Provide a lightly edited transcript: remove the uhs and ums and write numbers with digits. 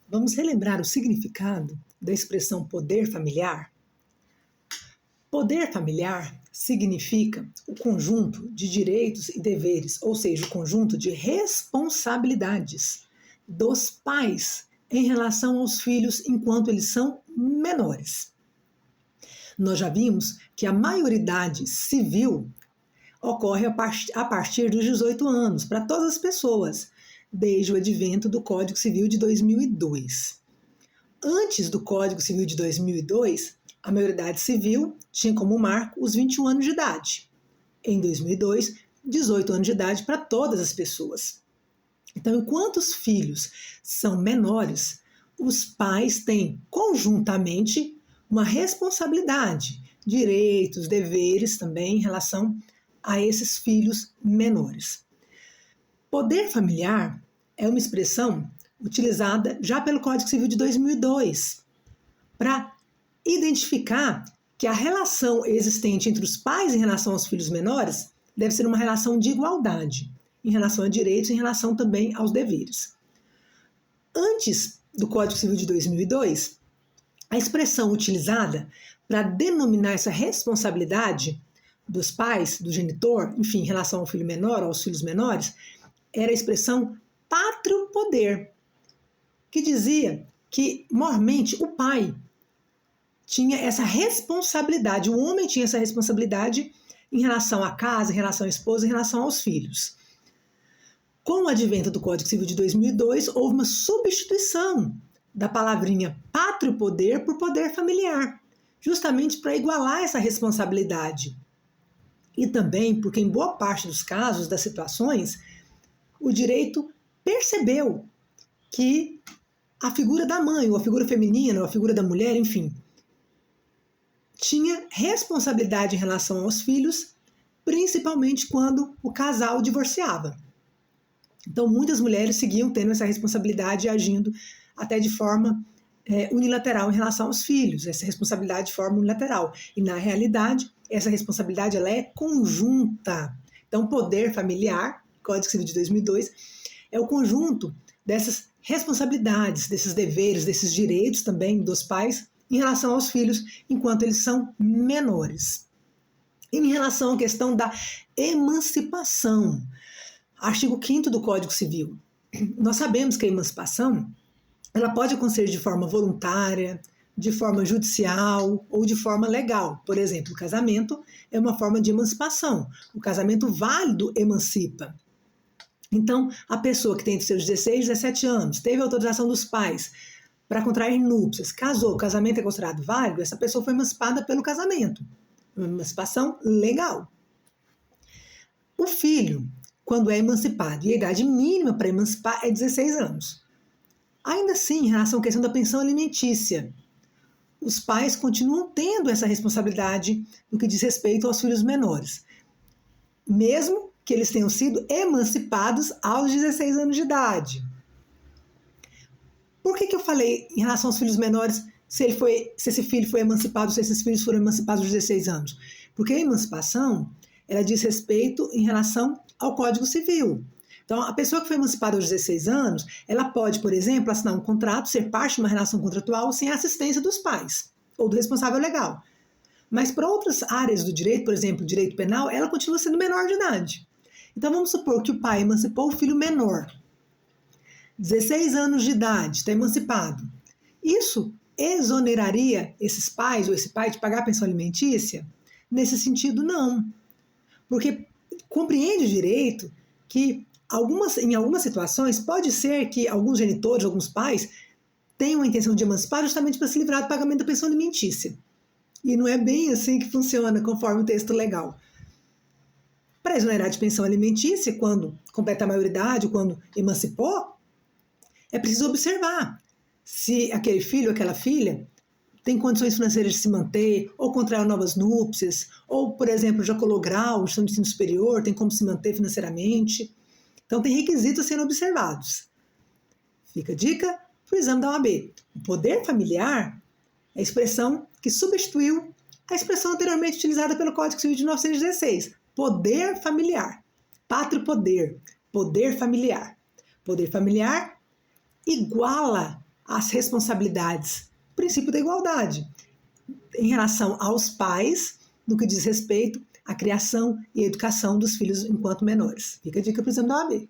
Vamos relembrar o significado da expressão poder familiar? Poder familiar significa o conjunto de direitos e deveres, ou seja, o conjunto de responsabilidades dos pais em relação aos filhos enquanto eles são menores. Nós já vimos que a maioridade civil ocorre a partir dos 18 anos para todas as pessoas, desde o advento do Código Civil de 2002. Antes do Código Civil de 2002, a maioridade civil tinha como marco os 21 anos de idade. Em 2002, 18 anos de idade para todas as pessoas. Então, enquanto os filhos são menores, os pais têm conjuntamente uma responsabilidade, direitos, deveres também em relação a esses filhos menores. Poder familiar é uma expressão utilizada já pelo Código Civil de 2002 para identificar que a relação existente entre os pais em relação aos filhos menores deve ser uma relação de igualdade, em relação a direitos, em relação também aos deveres. Antes do Código Civil de 2002, a expressão utilizada para denominar essa responsabilidade dos pais, do genitor, enfim, em relação ao filho menor, aos filhos menores, era a expressão pátrio poder, que dizia que, mormente, o pai tinha essa responsabilidade, o homem tinha essa responsabilidade em relação à casa, em relação à esposa, em relação aos filhos. Com o advento do Código Civil de 2002, houve uma substituição da palavrinha pátrio poder por poder familiar, justamente para igualar essa responsabilidade. E também porque, em boa parte dos casos, das situações, o direito percebeu que a figura da mãe, ou a figura feminina, ou a figura da mulher, enfim, tinha responsabilidade em relação aos filhos, principalmente quando o casal divorciava. Então, muitas mulheres seguiam tendo essa responsabilidade e agindo até de forma unilateral em relação aos filhos, essa responsabilidade de forma unilateral. E, na realidade, essa responsabilidade ela é conjunta. Então, poder familiar, Código Civil de 2002, é o conjunto dessas responsabilidades, desses deveres, desses direitos também dos pais em relação aos filhos, enquanto eles são menores. Em relação à questão da emancipação, artigo 5º do Código Civil, nós sabemos que a emancipação ela pode acontecer de forma voluntária, de forma judicial ou de forma legal. Por exemplo, o casamento é uma forma de emancipação. O casamento válido emancipa. Então, a pessoa que tem entre seus 16 e 17 anos, teve autorização dos pais para contrair núpcias, casou, o casamento é considerado válido, essa pessoa foi emancipada pelo casamento. Uma emancipação legal. O filho, quando é emancipado, e a idade mínima para emancipar é 16 anos. Ainda assim, em relação à questão da pensão alimentícia, os pais continuam tendo essa responsabilidade no que diz respeito aos filhos menores, mesmo que eles tenham sido emancipados aos 16 anos de idade. Por que eu falei em relação aos filhos menores, se esse filho foi emancipado, se esses filhos foram emancipados aos 16 anos? Porque a emancipação, ela diz respeito em relação ao Código Civil. Então, a pessoa que foi emancipada aos 16 anos, ela pode, por exemplo, assinar um contrato, ser parte de uma relação contratual sem a assistência dos pais ou do responsável legal. Mas para outras áreas do direito, por exemplo, direito penal, ela continua sendo menor de idade. Então, vamos supor que o pai emancipou o filho menor, 16 anos de idade, está emancipado. Isso exoneraria esses pais ou esse pai de pagar a pensão alimentícia? Nesse sentido, não. Porque compreende o direito que em algumas situações pode ser que alguns genitores, alguns pais tenham a intenção de emancipar justamente para se livrar do pagamento da pensão alimentícia. E não é bem assim que funciona conforme o texto legal. Para exonerar de pensão alimentícia, quando completa a maioridade, quando emancipou, é preciso observar se aquele filho ou aquela filha tem condições financeiras de se manter, ou contraiu novas núpcias, ou, por exemplo, já colou grau, estão de ensino superior, tem como se manter financeiramente. Então, tem requisitos sendo observados. Fica a dica para o exame da OAB. O poder familiar é a expressão que substituiu a expressão anteriormente utilizada pelo Código Civil de 1916. Poder familiar. Pátrio poder. Poder familiar. Poder familiar iguala as responsabilidades, o princípio da igualdade, em relação aos pais, no que diz respeito à criação e educação dos filhos enquanto menores. Fica a dica para o exame da OAB.